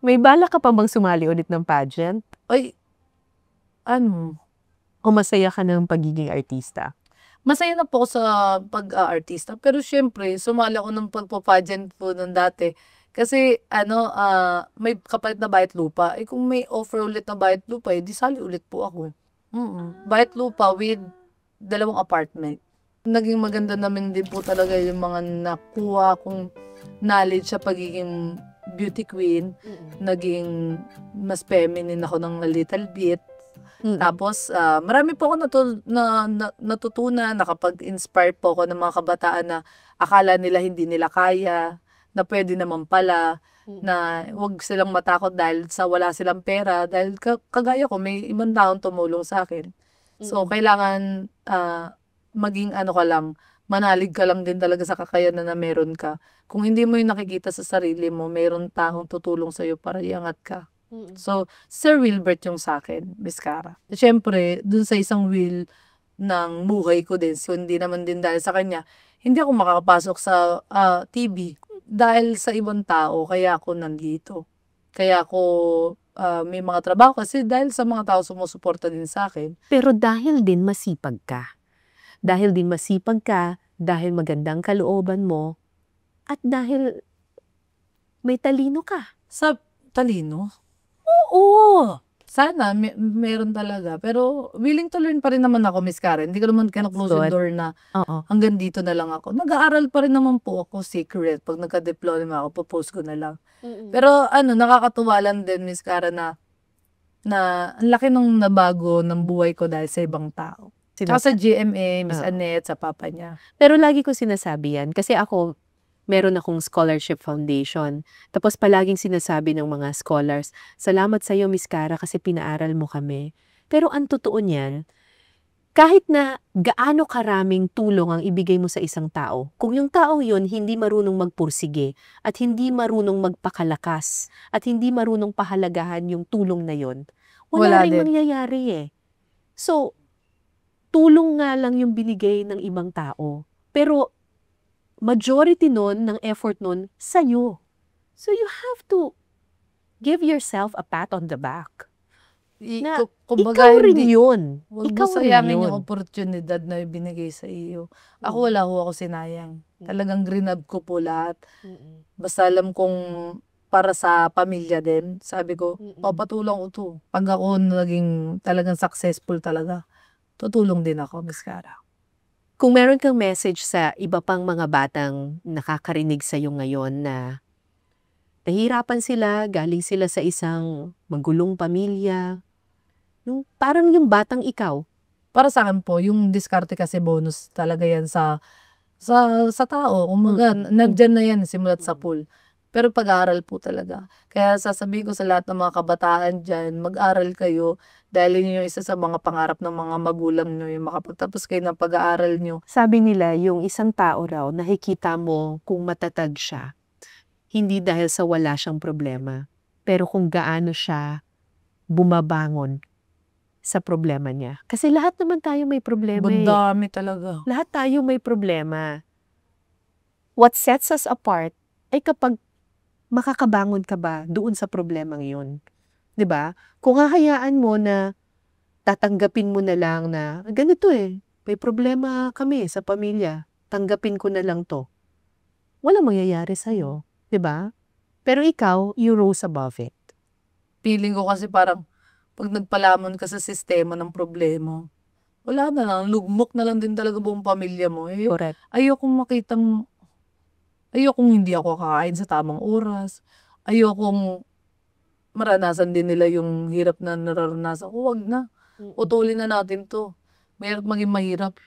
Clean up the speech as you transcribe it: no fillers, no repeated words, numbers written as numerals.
May balak ka pa bang sumali ulit ng pageant? Ay, ano, O masaya ka ng pagiging artista? masaya na po ako sa pag-aartista, pero siyempre sumali ako ng pagpa-pageant po nun dati. Kasi ano, may kapalit na bayad lupa. Eh, kung may offer ulit na bayad lupa, eh, di sali ulit po ako. Bayad lupa with 2 apartment. Naging maganda naman din po talaga yung mga nakuha kong knowledge sa pagiging beauty queen. Naging mas feminine ako ng a little bit. Tapos, marami po ako natutunan, nakapag-inspire po ako ng mga kabataan na akala nila hindi nila kaya, na pwede naman pala, na huwag silang matakot dahil sa wala silang pera, dahil kagaya ko, may ibang taong tumulong sa akin. So, kailangan maging ano ka lang, manalig ka lang din talaga sa kakayanan na meron ka. Kung hindi mo yung nakikita sa sarili mo, meron taong tutulong sa'yo para iangat ka. So, Sir Wilbert yung sa akin, Miss Cara. Siyempre, dun sa isang will ng buhay ko din, so hindi naman din dahil sa kanya, hindi ako makakapasok sa TV. Dahil sa ibang tao, kaya ako nandito. Kaya ako may mga trabaho kasi dahil sa mga tao sumusuporta din sa akin. Pero dahil din masipag ka. Dahil din masipag ka, dahil magandang kalooban mo, at dahil may talino ka. Sa talino? Oo! Sana, meron talaga. Pero willing to learn pa rin naman ako, Miss Karen. Hindi ko naman kina-close yung Good. door na Oo. hanggang dito na lang ako. Nag-aaral pa rin naman po ako, secret. Pag nagka-diploma ako, popost ko na lang. Pero nakakatuwa lang din, Miss Karen, na ang laki nung nabago ng buhay ko dahil sa ibang tao. Tsaka sa GMA, Miss Annette, sa papa niya. Pero lagi ko sinasabi yan. Kasi ako, meron akong scholarship foundation. Tapos palaging sinasabi ng mga scholars, salamat sa iyo, Miss Cara, kasi pinaaral mo kami. Pero ang totoo niyan, kahit na gaano karaming tulong ang ibigay mo sa isang tao, kung yung tao yun hindi marunong magpursige, at hindi marunong magpakalakas, at hindi marunong pahalagahan yung tulong na yun, wala rin mangyayari eh. So, tulong nga lang yung binigay ng ibang tao. Pero, majority nun, ng effort nun, sa'yo. So, you have to give yourself a pat on the back. Na, ikaw rin yun. Huwag mo Ikaw rin sayangin yun. yung oportunidad na binigay sa iyo. Ako wala ho ako sinayang. Talagang grinab ko po lahat. Basta alam kong para sa pamilya din. Sabi ko, papatulong ko to. Pag ako naging talagang successful talaga, tutulong din ako, Miss Cara. Kung meron kang message sa iba pang mga batang nakakarinig sa iyo ngayon na nahihirapan sila, galing sila sa isang magulong pamilya, parang yung batang ikaw. Para sa akin po, yung diskarte kasi bonus talaga yan sa tao. Umaga, nandyan na yan simulat sa pool. Pero pag-aaral po talaga. Kaya sasabihin ko sa lahat ng mga kabataan dyan, mag-aral kayo dahil yun yung isa sa mga pangarap ng mga magulang nyo, yung makapagtapos kayo ng pag-aaral nyo. Sabi nila, yung isang tao raw, nakikita mo kung matatag siya, hindi dahil sa wala siyang problema, pero kung gaano siya bumabangon sa problema niya. Kasi lahat naman tayo may problema eh. Bandami talaga. Lahat tayo may problema. What sets us apart ay kapag makakabangon ka ba doon sa problemang yun. 'Di ba? Kung hahayaan mo na tatanggapin mo na lang na ganito eh, may problema kami sa pamilya, tanggapin ko na lang to. Walang mangyayari sa'yo, 'di ba? Pero ikaw, you rose above it. Feeling ko kasi parang pag nagpalamon ka sa sistema ng problema, wala na lang, lugmok na lang din talaga buong pamilya mo. Correct. Ayokong hindi ako kakain sa tamang oras. Ayokong maranasan din nila yung hirap na nararanasan ko. Huwag na. Utulin na natin to. Mahirap maging mahirap.